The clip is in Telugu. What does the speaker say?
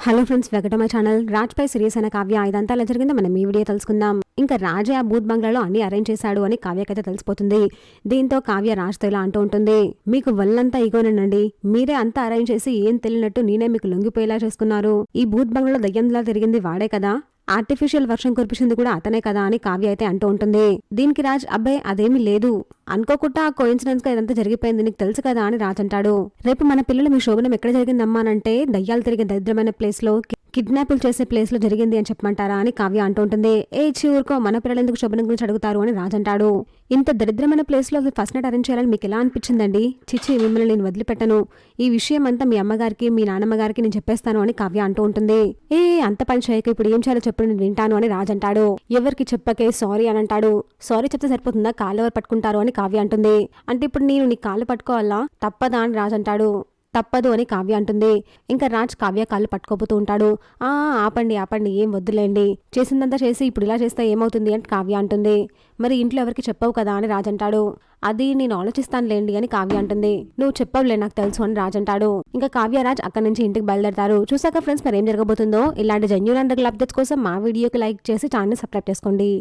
Hello friends, welcome to my channel. Raj పై సీరియస్ అయిన కావ్య ఇదంతా ఎలా జరిగిందో మనం ఈ వీడియో తెలుసుకుందాం. ఇంకా రాజే ఆ బూత్ బంగ్లాలో అన్ని అరేంజ్ చేశాడు అని కావ్యకైతే తెలిసిపోతుంది. దీంతో కావ్య రాజ్తో ఇలా అంటూ ఉంటుంది, మీకు వల్లంతా ఈగోనండి, మీరే అంతా అరేంజ్ చేసి ఏం తెలియనట్టు నేనే మీకు లొంగిపోయేలా చేసుకున్నారు. ఈ బూత్ బంగ్లాలో దయ్యంలా తిరిగింది వాడే కదా, ఆర్టిఫిషియల్ వర్షం కురిపించింది కూడా అతనే కదా అని కావ్య అయితే అంటూ ఉంటుంది. దీనికి రాజ్ అబ్బాయి అదేమీ లేదు, అనుకోకుండా ఆ కోయిన్సిడెన్స్ గా ఇదంతా జరిగిపోయింది, నీకు తెలుసు కదా అని రాజ్ అంటాడు. రేపు మన పిల్లలు మీ శోభనం ఎక్కడ జరిగిందమ్మా అంటే దయ్యాలు తిరిగే దరిద్రమైన ప్లేస్ లో, కిడ్నాపులు చేసే ప్లేస్ లో జరిగింది అని చెప్పమంటారా అని కావ్య అంటూ ఉంటుంది. ఏ ఊరుకో, మన పిల్లలు ఎందుకు శోభనం గురించి అడుగుతారు అని రాజ్ అంటాడు. ఇంత దరిద్రమైన ప్లేస్ లో ఫస్ట్ నైట్ అరేంజ్ చేయాలని మీకు ఎలా అనిపించిందండి? చిచ్చి, మిమ్మల్ని నేను వదిలిపెట్టను, ఈ విషయం అంతా మీ అమ్మగారికి మీ నాన్నమ్మ గారికి నేను చెప్పేస్తాను అని కావ్య అంటూ ఉంటుంది. అంత పని చేయక ఇప్పుడు ఏం చేయాలో చెప్పు, నేను వింటాను అని రాజ్ అంటాడు. ఎవరికి చెప్పకే సారీ అని అంటాడు. సారీ చెప్తే సరిపోతుందా, కాళ్ళు ఎవరు పట్టుకుంటారు అని కావ్య అంటుంది. అంటే ఇప్పుడు నేను నీ కాళ్ళు పట్టుకోవాలా, తప్పదా అని రాజ్ అంటాడు. తప్పదు అని కావ్య అంటుంది. ఇంకా రాజ్ కావ్య కాళ్ళు పట్టుకోపోతూ ఉంటాడు. ఆపండి ఆపండి, ఏం వద్దులేండి, చేసిందంతా చేసి ఇప్పుడు ఇలా చేస్తే ఏమవుతుంది అని కావ్య అంటుంది. మరి ఇంట్లో ఎవరికి చెప్పవు కదా అని రాజ్ అంటాడు. అది నేను ఆలోచిస్తానులేండి అని కావ్య అంటుంది. నువ్వు చెప్పవులే, నాకు తెలుసు అని రాజ్ అంటాడు. ఇంకా కావ్య రాజ్ అక్కడి నుంచి ఇంటికి బయలుదేరతారు. చూసాక ఫ్రెండ్స్, మరి ఏం జరగబోతుందో, ఇలాంటి జెన్యూన్ అండ్ రెగ్యులర్ అప్డేట్స్ కోసం మా వీడియోకి లైక్ చేసి ఛానల్ సబ్స్క్రైబ్ చేసుకోండి.